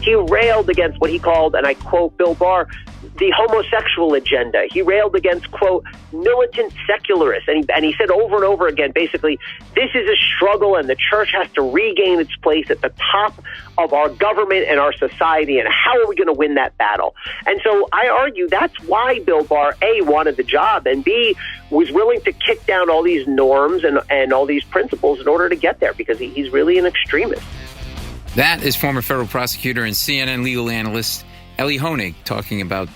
He railed against what he called, and I quote Bill Barr, the homosexual agenda. He railed against, quote, militant secularists. And he said over and over again, basically, this is a struggle and the church has to regain its place at the top of our government and our society. And how are we going to win that battle? And so I argue that's why Bill Barr, A, wanted the job, and B, was willing to kick down all these norms and all these principles in order to get there, because he's really an extremist. That is former federal prosecutor and CNN legal analyst Elie Honig talking about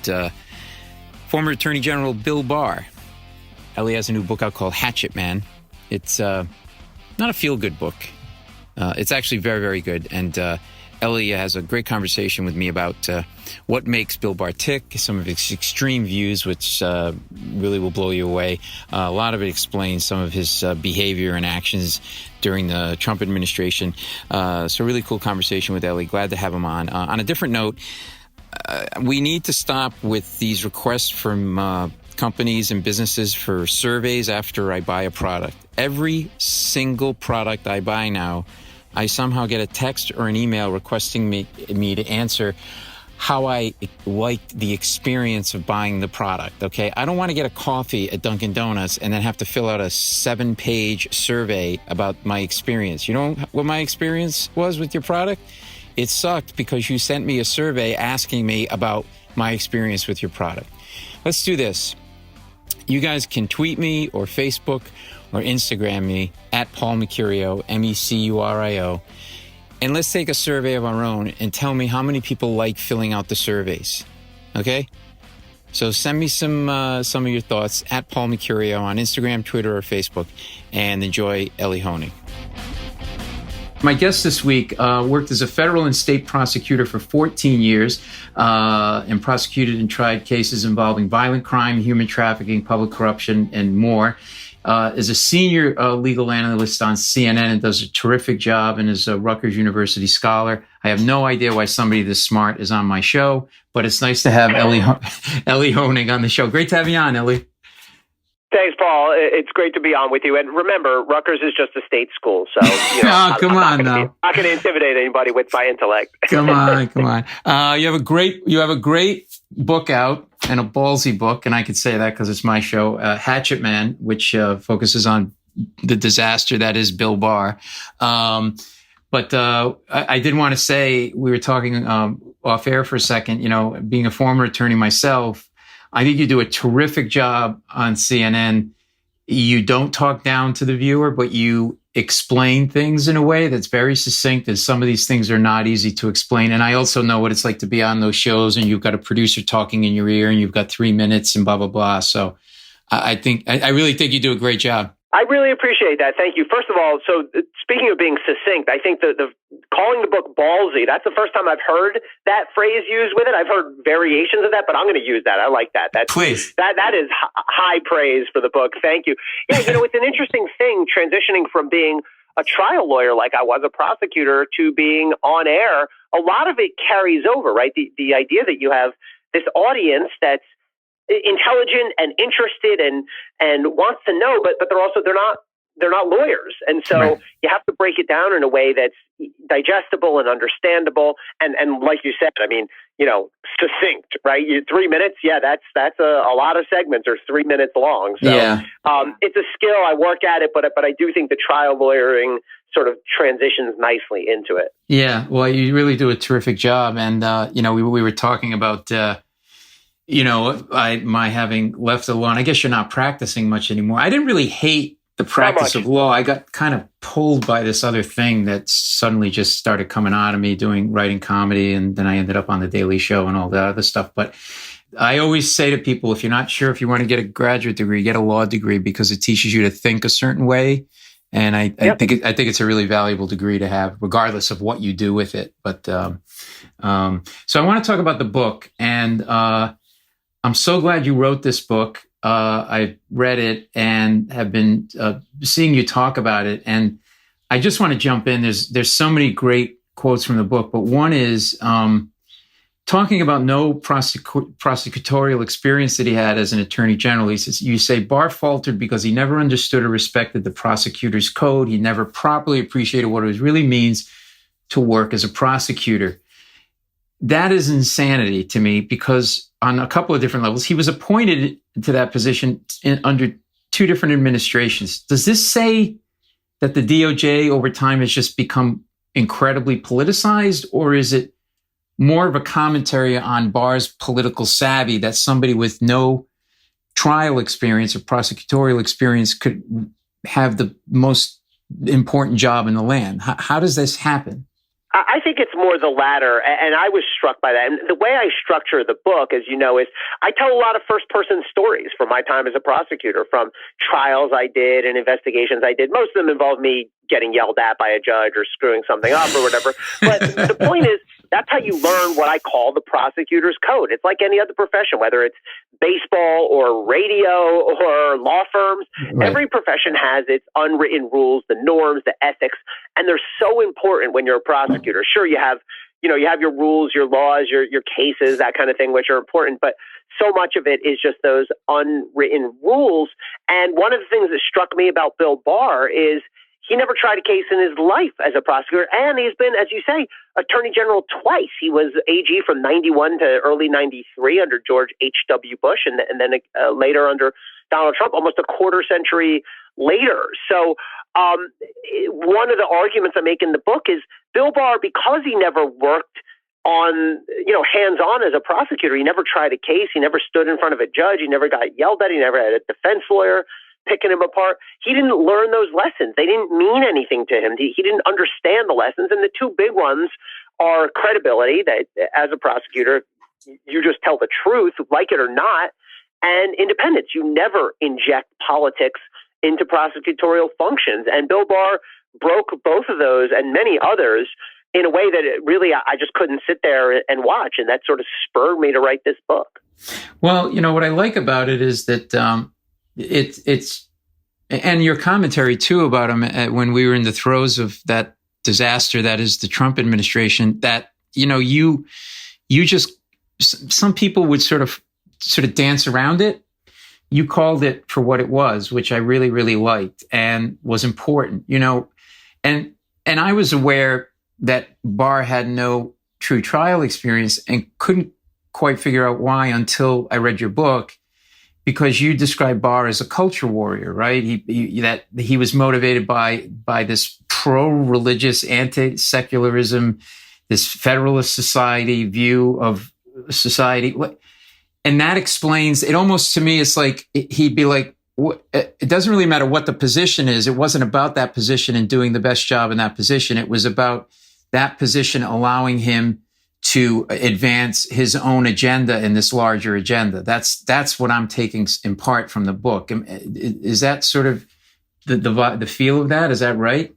former Attorney General Bill Barr. Elie has a new book out called Hatchet Man. It's not a feel-good book. It's actually very, very good. And Elie has a great conversation with me about what makes Bill Barr tick, some of his extreme views, which really will blow you away. A lot of it explains some of his behavior and actions during the Trump administration. So really cool conversation with Elie. Glad to have him on. On a different note, we need to stop with these requests from companies and businesses for surveys after I buy a product. Every single product I buy now, I somehow get a text or an email requesting me to answer how I liked the experience of buying the product, okay? I don't want to get a coffee at Dunkin' Donuts and then have to fill out a 7-page survey about my experience. You know what my experience was with your product? It sucked because you sent me a survey asking me about my experience with your product. Let's do this. You guys can tweet me or Facebook or Instagram me at Paul Mecurio, Mecurio. And let's take a survey of our own and tell me how many people like filling out the surveys. Okay? So send me some of your thoughts at Paul Mecurio on Instagram, Twitter, or Facebook, and enjoy Elie Honig. My guest this week worked as a federal and state prosecutor for 14 years and prosecuted and tried cases involving violent crime, human trafficking, public corruption, and more. Is a senior legal analyst on CNN and does a terrific job and is a Rutgers University scholar. I have no idea why somebody this smart is on my show, but it's nice to have Elie Honig on the show. Great to have you on, Elie. Thanks, Paul. It's great to be on with you. And remember, Rutgers is just a state school, so I'm not going to intimidate anybody with my intellect. Come on. You have a great book out, and a ballsy book, and I could say that because it's my show, Hatchet Man, which focuses on the disaster that is Bill Barr. But I did want to say, we were talking off air for a second, being a former attorney myself, I think you do a terrific job on CNN. You don't talk down to the viewer, but you explain things in a way that's very succinct, and some of these things are not easy to explain. And I also know what it's like to be on those shows and you've got a producer talking in your ear and you've got 3 minutes and blah, blah, blah. So I really think you do a great job. I really appreciate that. Thank you. First of all, so speaking of being succinct, I think the calling the book ballsy, that's the first time I've heard that phrase used with it. I've heard variations of that, but I'm going to use that. I like that. Please. That is high praise for the book. Thank you. Yeah, it's an interesting thing transitioning from being a trial lawyer like I was a prosecutor to being on air. A lot of it carries over, right? The idea that you have this audience that's intelligent and interested and wants to know, but they're not lawyers. And so right. You have to break it down in a way that's digestible and understandable. And like you said, succinct, right? 3 minutes. Yeah, that's a lot of segments are 3 minutes long. So yeah. It's a skill. I work at it, but I do think the trial lawyering sort of transitions nicely into it. Yeah. Well, you really do a terrific job. And, we were talking about, my having left the law, and I guess you're not practicing much anymore. I didn't really hate the practice of law. I got kind of pulled by this other thing that suddenly just started coming out of me, writing comedy, and then I ended up on The Daily Show and all that other stuff. But I always say to people, if you're not sure if you want to get a graduate degree, get a law degree, because it teaches you to think a certain way. And I think it's a really valuable degree to have, regardless of what you do with it. But so I want to talk about the book, and I'm so glad you wrote this book. I read it and have been seeing you talk about it. And I just want to jump in. There's so many great quotes from the book, but one is talking about no prosecutorial experience that he had as an attorney general. He says, you say Barr faltered because he never understood or respected the Prosecutors Code. He never properly appreciated what it really means to work as a prosecutor. that is insanity to me, because on a couple of different levels, he was appointed to that position under two different administrations. Does this say that the DOJ over time has just become incredibly politicized, or is it more of a commentary on Barr's political savvy that somebody with no trial experience or prosecutorial experience could have the most important job in the land? How does this happen? I think it's more the latter, and I was struck by that. And the way I structure the book, as you know, is I tell a lot of first-person stories from my time as a prosecutor, from trials I did and investigations I did. Most of them involve me getting yelled at by a judge or screwing something up or whatever. But the point is, that's how you learn what I call the Prosecutors Code. It's like any other profession, whether it's baseball or radio or law firms. Right. Every profession has its unwritten rules, the norms, the ethics, and they're so important when you're a prosecutor. Sure, you have your rules, your laws, your cases, that kind of thing, which are important, but so much of it is just those unwritten rules. And one of the things that struck me about Bill Barr is he never tried a case in his life as a prosecutor, and he's been, as you say, Attorney General twice. He was AG from 91 to early 93 under George H.W. Bush, and then later under Donald Trump, almost a quarter century later. So one of the arguments I make in the book is Bill Barr, because he never worked on, hands-on as a prosecutor, he never tried a case, he never stood in front of a judge, he never got yelled at, he never had a defense lawyer picking him apart. He didn't learn those lessons. They didn't mean anything to him. He didn't understand the lessons. And the two big ones are credibility, that as a prosecutor, you just tell the truth, like it or not, and independence. You never inject politics into prosecutorial functions. And Bill Barr broke both of those and many others in a way that it really, I just couldn't sit there and watch. And that sort of spurred me to write this book. Well, what I like about it is that it's and your commentary too about him when we were in the throes of that disaster that is the Trump administration, that you just, some people would sort of dance around it. You called it for what it was, which I really, really liked and was important, and I was aware that Barr had no true trial experience and couldn't quite figure out why until I read your book, because you describe Barr as a culture warrior, right? He was motivated by this pro-religious, anti-secularism, this Federalist Society view of society. And that explains, it almost to me, it's like, he'd be like, it doesn't really matter what the position is. It wasn't about that position and doing the best job in that position. It was about that position allowing him to advance his own agenda in this larger agenda. That's what I'm taking in part from the book. Is that sort of the feel of that? Is that right?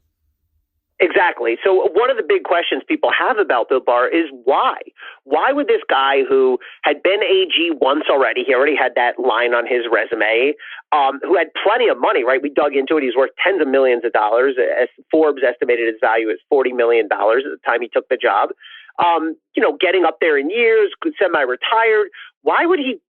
Exactly. So one of the big questions people have about Bill Barr is why? Why would this guy who had been AG once already, he already had that line on his resume, who had plenty of money, right? We dug into it. He's worth tens of millions of dollars. As Forbes estimated his value as $40 million at the time he took the job. Getting up there in years, semi-retired. Why would he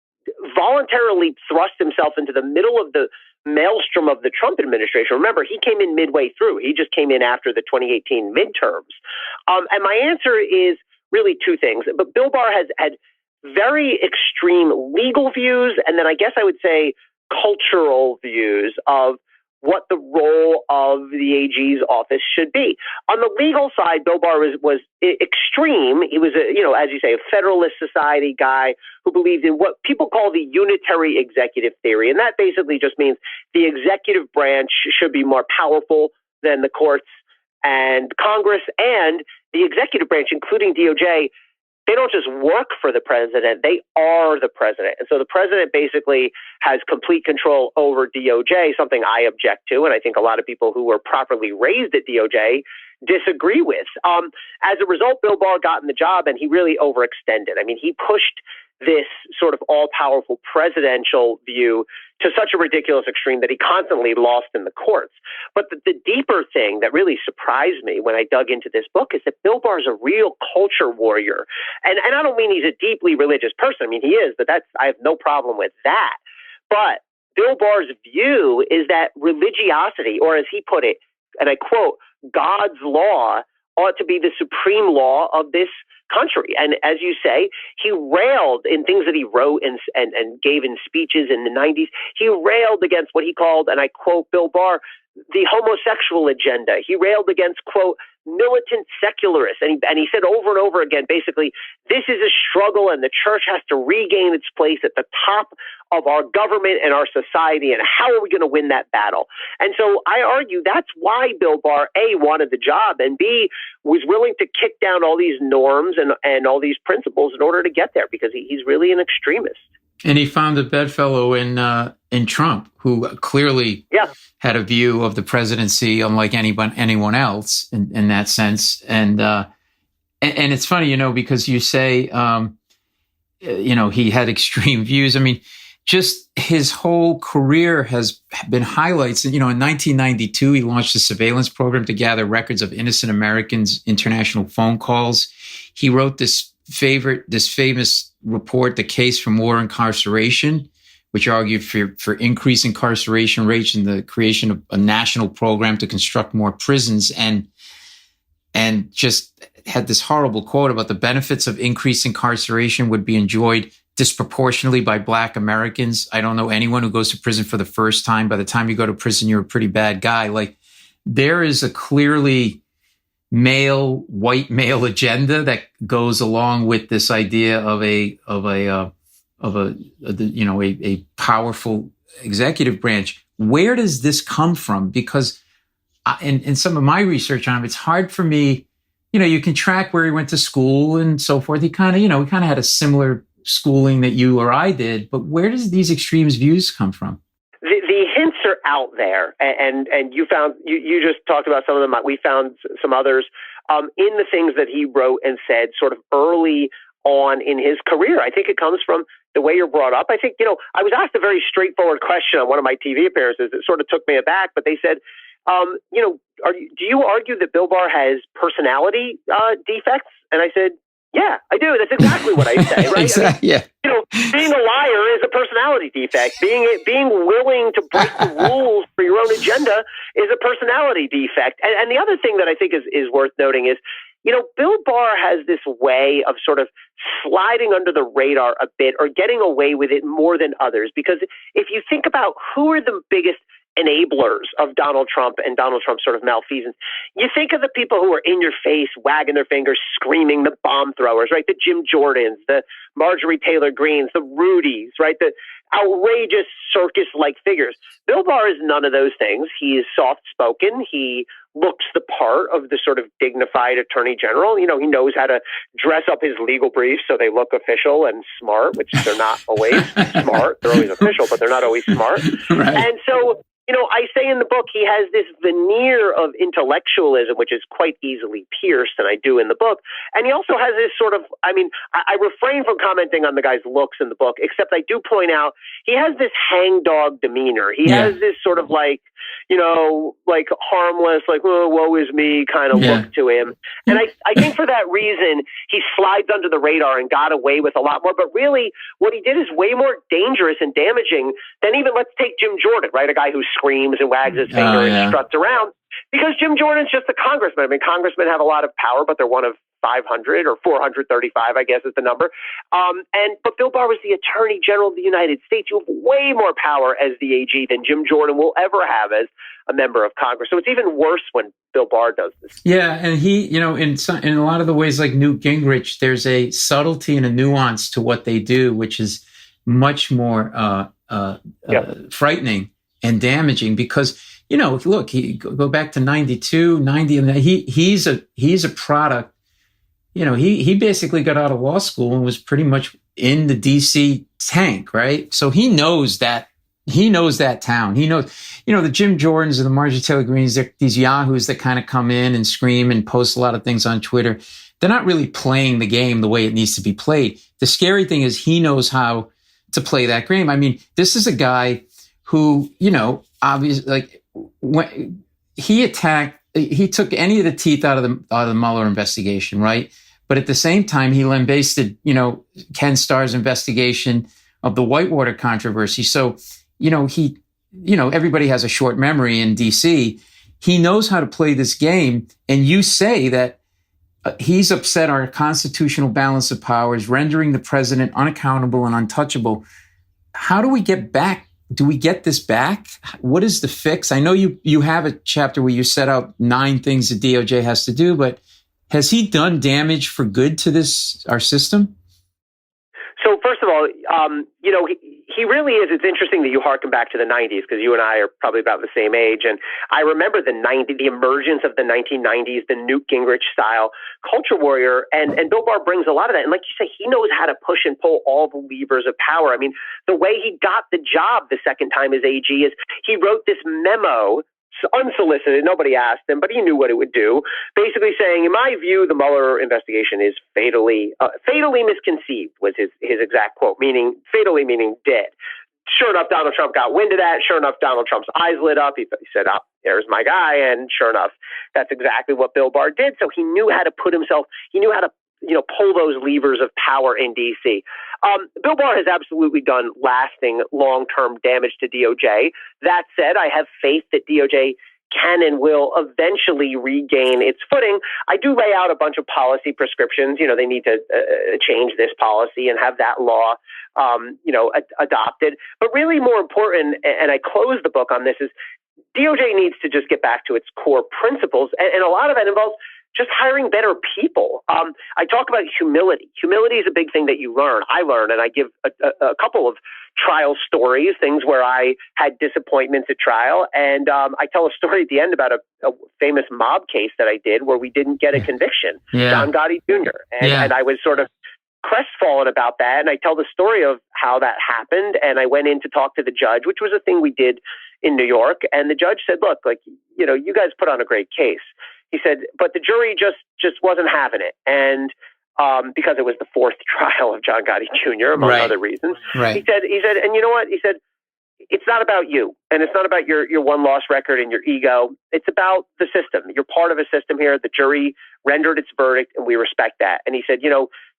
voluntarily thrust himself into the middle of the maelstrom of the Trump administration? Remember, he came in midway through. He just came in after the 2018 midterms. And my answer is really two things. But Bill Barr has had very extreme legal views, and then I guess I would say cultural views of what the role of the AG's office should be. On the legal side, Bill Barr was extreme. He was, as you say, a Federalist Society guy who believed in what people call the unitary executive theory. And that basically just means the executive branch should be more powerful than the courts and Congress, and the executive branch, including DOJ, they don't just work for the president, they are the president. And so the president basically has complete control over DOJ, something I object to, and I think a lot of people who were properly raised at DOJ disagree with. As a result, Bill Barr got in the job and he really overextended. I mean, he pushed this sort of all-powerful presidential view to such a ridiculous extreme that he constantly lost in the courts. But the deeper thing that really surprised me when I dug into this book is that Bill Barr is a real culture warrior. And I don't mean he's a deeply religious person. I mean, he is, but I have no problem with that. But Bill Barr's view is that religiosity, or as he put it, and I quote, God's law ought to be the supreme law of this country. And as you say, he railed in things that he wrote and gave in speeches in the 90s. He railed against what he called, and I quote Bill Barr, the homosexual agenda. He railed against, quote, militant secularists. And he said over and over again, basically, this is a struggle and the church has to regain its place at the top of our government and our society. And how are we going to win that battle? And so I argue that's why Bill Barr, A, wanted the job, and B, was willing to kick down all these norms and all these principles in order to get there, because he's really an extremist. And he found a bedfellow in Trump, who clearly had a view of the presidency unlike anyone else in that sense. And it's funny, because you say, he had extreme views. I mean, just his whole career has been highlights. In 1992, he launched a surveillance program to gather records of innocent Americans' international phone calls. He wrote this famous report, The Case for More Incarceration, which argued for increased incarceration rates and the creation of a national program to construct more prisons, and just had this horrible quote about the benefits of increased incarceration would be enjoyed disproportionately by Black Americans. I don't know anyone who goes to prison for the first time. By the time you go to prison, you're a pretty bad guy. Like, there is a clearly white male agenda that goes along with this idea of a powerful executive branch. Where does this come from? Because in some of my research on him, it's hard for me. You can track where he went to school and so forth. He kind of had a similar schooling that you or I did. But where does these extremist views come from? The hints are out there, and you found you just talked about some of them. We found some others in the things that he wrote and said sort of early on in his career. I think it comes from the way you're brought up. I think, I was asked a very straightforward question on one of my TV appearances that sort of took me aback, but they said, do you argue that Bill Barr has personality defects? And I said, yeah, I do. That's exactly what I say, right? Exactly. Being a liar is a personality defect. Being willing to break the rules for your own agenda is a personality defect. And the other thing that I think is worth noting is, Bill Barr has this way of sort of sliding under the radar a bit or getting away with it more than others. Because if you think about who are the biggest enablers of Donald Trump and Donald Trump's sort of malfeasance, you think of the people who are in your face, wagging their fingers, screaming, the bomb throwers, right? The Jim Jordans, the Marjorie Taylor Greens, the Rudys, right? The outrageous circus-like figures. Bill Barr is none of those things. He is soft-spoken. He looks the part of the sort of dignified attorney general. He knows how to dress up his legal briefs so they look official and smart, which they're not always smart. They're always official, but they're not always smart. Right. And so, I say in the book, he has this veneer of intellectualism, which is quite easily pierced, and I do in the book. And he also has this sort of, I refrain from commenting on the guy's looks in the book, except I do point out he has this hangdog demeanor. He has this sort of like harmless, oh, woe is me kind of look to him. And I think for that reason, he slides under the radar and got away with a lot more. But really, what he did is way more dangerous and damaging than even, let's take Jim Jordan, right? A guy who screams and wags his finger and struts around. Because Jim Jordan's just a congressman. Congressmen have a lot of power, but they're one of 500 or 435, I guess is the number. But Bill Barr was the Attorney General of the United States. You have way more power as the AG than Jim Jordan will ever have as a member of Congress. So it's even worse when Bill Barr does this. Yeah, and he, in a lot of the ways like Newt Gingrich, there's a subtlety and a nuance to what they do, which is much more frightening and damaging because, look, go back to 92, 90, and he's a product. He basically got out of law school and was pretty much in the DC tank, right? So he knows that town. He knows, the Jim Jordans and the Marjorie Taylor Greens, they're these yahoos that kind of come in and scream and post a lot of things on Twitter. They're not really playing the game the way it needs to be played. The scary thing is he knows how to play that game. This is a guy who, obviously, when he took any of the teeth out of the Mueller investigation, right? But at the same time, he lambasted, Ken Starr's investigation of the Whitewater controversy. So, everybody has a short memory in DC. He knows how to play this game. And you say that he's upset our constitutional balance of powers, rendering the president unaccountable and untouchable. How do we get back? Do we get this back? What is the fix? I know you have a chapter where you set out 9 things the DOJ has to do, but has he done damage for good to our system? So first of all, he really is. It's interesting that you harken back to the 90s because you and I are probably about the same age. And I remember the emergence of the 1990s, the Newt Gingrich style culture warrior. And Bill Barr brings a lot of that. And like you say, he knows how to push and pull all the levers of power. I mean, the way he got the job the second time as AG is he wrote this memo, unsolicited, nobody asked him, but he knew what it would do, basically saying, in my view, the Mueller investigation is fatally misconceived, was his exact quote, fatally meaning dead. Sure enough, Donald Trump got wind of that. Sure enough, Donald Trump's eyes lit up. He said, there's my guy. And sure enough, that's exactly what Bill Barr did. So he knew how to pull those levers of power in D.C. Bill Barr has absolutely done lasting, long-term damage to DOJ. That said, I have faith that DOJ can and will eventually regain its footing. I do lay out a bunch of policy prescriptions. They need to change this policy and have that law, adopted. But really more important, and I close the book on this, is DOJ needs to just get back to its core principles. And a lot of that involves just hiring better people. I talk about humility. Humility is a big thing that you learn. I learn, and I give a couple of trial stories, things where I had disappointments at trial. And I tell a story at the end about a famous mob case that I did where we didn't get a conviction, John Gotti Jr. And I was sort of crestfallen about that. And I tell the story of how that happened. And I went in to talk to the judge, which was a thing we did in New York. And the judge said, look, you guys put on a great case. He said, but the jury just wasn't having it. And because it was the 4th trial of John Gotti Jr., among other reasons. Right. He said, and you know what? He said, it's not about you, and it's not about your one-loss record and your ego. It's about the system. You're part of a system here. The jury rendered its verdict, and we respect that. And he said,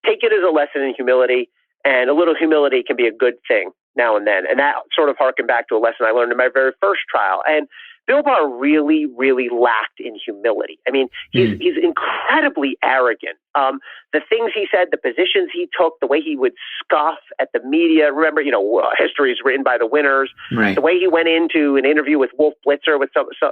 take it as a lesson in humility, and a little humility can be a good thing now and then. And that sort of harkened back to a lesson I learned in my very first trial. And Bill Barr really, really lacked in humility. I mean, he's incredibly arrogant. The things he said, the positions he took, the way he would scoff at the media. Remember, history is written by the winners. Right. The way he went into an interview with Wolf Blitzer,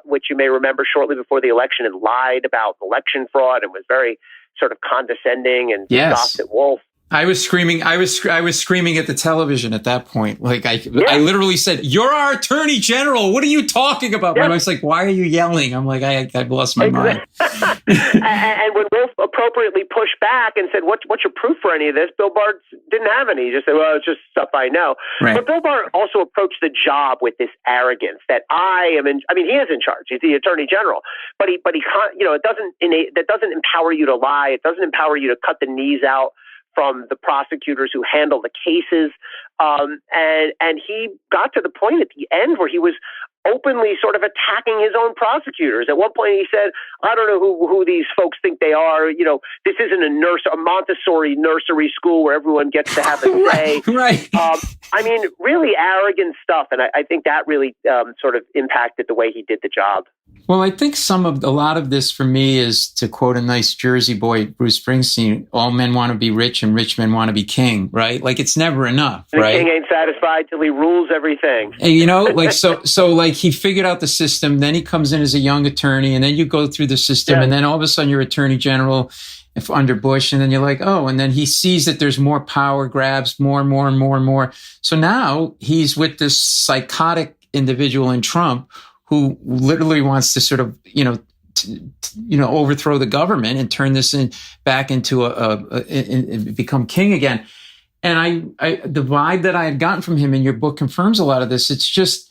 which you may remember shortly before the election, and lied about election fraud and was very sort of condescending and scoffed at Wolf. I was screaming. I was screaming at the television at that point. Like I literally said, "You're our Attorney General. What are you talking about?" Yeah. I was like, "Why are you yelling?" I'm like, "I've lost my mind." And when Wolf appropriately pushed back and said, "What's your proof for any of this?" Bill Barr didn't have any. He just said, "Well, it's just stuff I know." Right. But Bill Barr also approached the job with this arrogance that he is in charge. He's the Attorney General, but he can't. That doesn't empower you to lie. It doesn't empower you to cut the knees out from the prosecutors who handle the cases. And he got to the point at the end where he was openly sort of attacking his own prosecutors. At one point he said, I don't know who these folks think they are. This isn't a Montessori nursery school where everyone gets to have a say. Right. Really arrogant stuff. And I think that really sort of impacted the way he did the job. Well, I think a lot of this for me is, to quote a nice Jersey boy, Bruce Springsteen, all men want to be rich and rich men want to be king, right? Like it's never enough, right? The king ain't satisfied till he rules everything. And, so he figured out the system, then he comes in as a young attorney, and then you go through the system, and then all of a sudden you're Attorney General under Bush, and then you're like, oh, and then he sees that there's more power grabs, more and more and more and more. So now he's with this psychotic individual in Trump who literally wants to sort of, overthrow the government and turn this back into become king again. And the vibe that I had gotten from him in your book confirms a lot of this. It's just,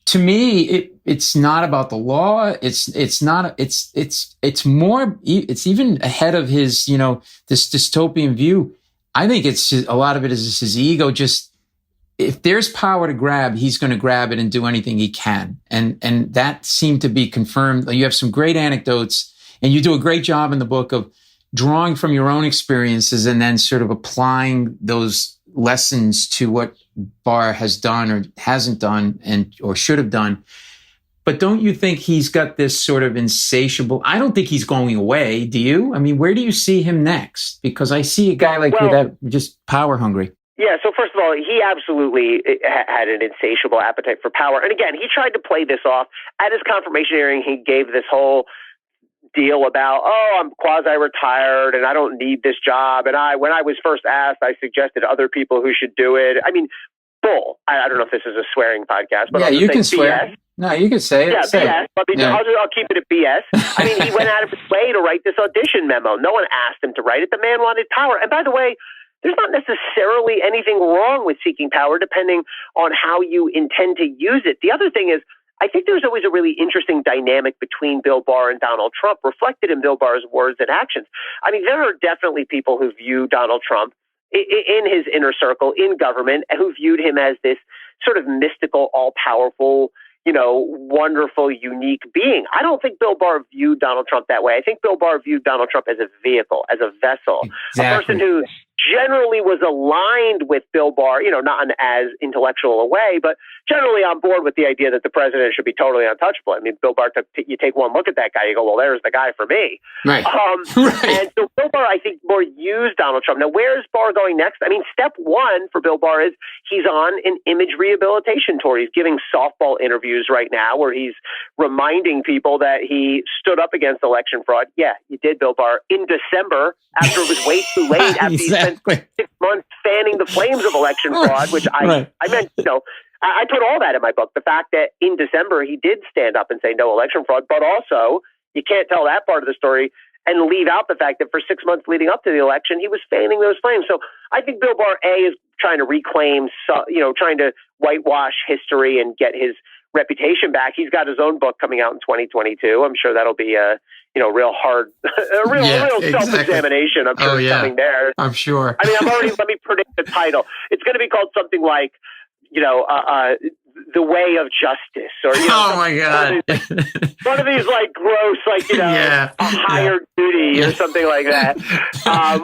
to me, it's not about the law. It's even ahead of his, this dystopian view. I think it's just, a lot of it is his ego. Just, if there's power to grab, he's going to grab it and do anything he can. And that seemed to be confirmed. You have some great anecdotes, and you do a great job in the book of drawing from your own experiences and then sort of applying those lessons to what Barr has done or hasn't done or should have done. But don't you think he's got this sort of insatiable, I don't think he's going away, do you? I mean, where do you see him next? Because I see a guy like you that just power hungry. Yeah, so first of all, he absolutely had an insatiable appetite for power. And again, he tried to play this off. At his confirmation hearing, he gave this whole deal about, I'm quasi-retired and I don't need this job. And when I was first asked, I suggested other people who should do it. I mean, bull. I don't know if this is a swearing podcast, but yeah, you can swear. BS. No, you can say it. Yeah, say BS. It. I'll keep it at BS. I mean, he went out of his way to write this audition memo. No one asked him to write it. The man wanted power. And by the way, there's not necessarily anything wrong with seeking power, depending on how you intend to use it. The other thing is, I think there's always a really interesting dynamic between Bill Barr and Donald Trump, reflected in Bill Barr's words and actions. I mean, there are definitely people who view Donald Trump in his inner circle, in government, who viewed him as this sort of mystical, all-powerful, wonderful, unique being. I don't think Bill Barr viewed Donald Trump that way. I think Bill Barr viewed Donald Trump as a vehicle, as a vessel, a person who generally was aligned with Bill Barr, not in as intellectual a way, but generally on board with the idea that the president should be totally untouchable. I mean, Bill Barr, you take one look at that guy, you go, well, there's the guy for me. Right. And so Bill Barr, I think, more used Donald Trump. Now, where is Barr going next? I mean, step one for Bill Barr is he's on an image rehabilitation tour. He's giving softball interviews right now where he's reminding people that he stood up against election fraud. Yeah, you did, Bill Barr, in December, after it was way too late, after he spent 6 months fanning the flames of election fraud, which I meant, I put all that in my book. The fact that in December he did stand up and say no election fraud, but also you can't tell that part of the story and leave out the fact that for 6 months leading up to the election, he was fanning those flames. So I think Bill Barr, is trying to reclaim, trying to whitewash history and get his reputation back. He's got his own book coming out in 2022. I'm sure that'll be a real hard, a real self-examination. I'm sure it's coming there. I'm sure. I mean, let me predict the title. It's going to be called something like, The Way of Justice, or oh my God, one of these like gross, a higher duty or something like that,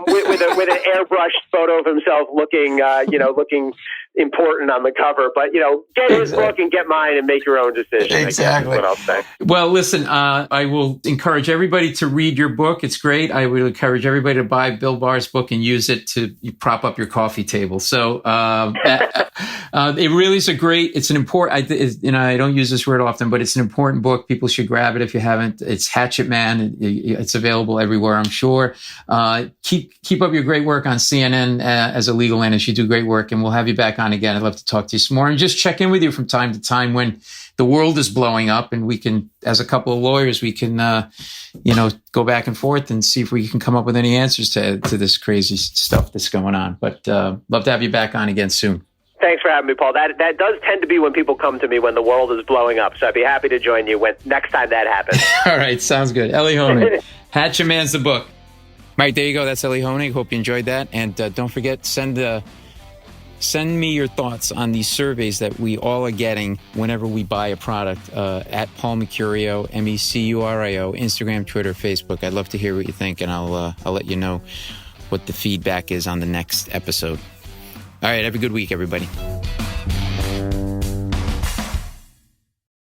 with an airbrushed photo of himself looking important on the cover. But get his book and get mine and make your own decision. Exactly. I guess is what I'll say. Well, listen, I will encourage everybody to read your book. It's great. I will encourage everybody to buy Bill Barr's book and use it to prop up your coffee table. So it really is it's an important. I don't use this word often, but it's an important book. People should grab it if you haven't. It's Hatchet Man. It's available everywhere, I'm sure. Keep up your great work on CNN as a legal analyst. You do great work, and we'll have you back on again. I'd love to talk to you some more and just check in with you from time to time when the world is blowing up, and we can, as a couple of lawyers, we can, go back and forth and see if we can come up with any answers to this crazy stuff that's going on. But love to have you back on again soon. Thanks for having me, Paul. That does tend to be when people come to me when the world is blowing up. So I'd be happy to join you next time that happens. All right. Sounds good. Elie Honig. Hatchet Man's the book. All right. There you go. That's Elie Honig. Hope you enjoyed that. And don't forget, send me your thoughts on these surveys that we all are getting whenever we buy a product at Paul Mercurio, MECURIO, Instagram, Twitter, Facebook. I'd love to hear what you think, and I'll let you know what the feedback is on the next episode. All right, have a good week, everybody.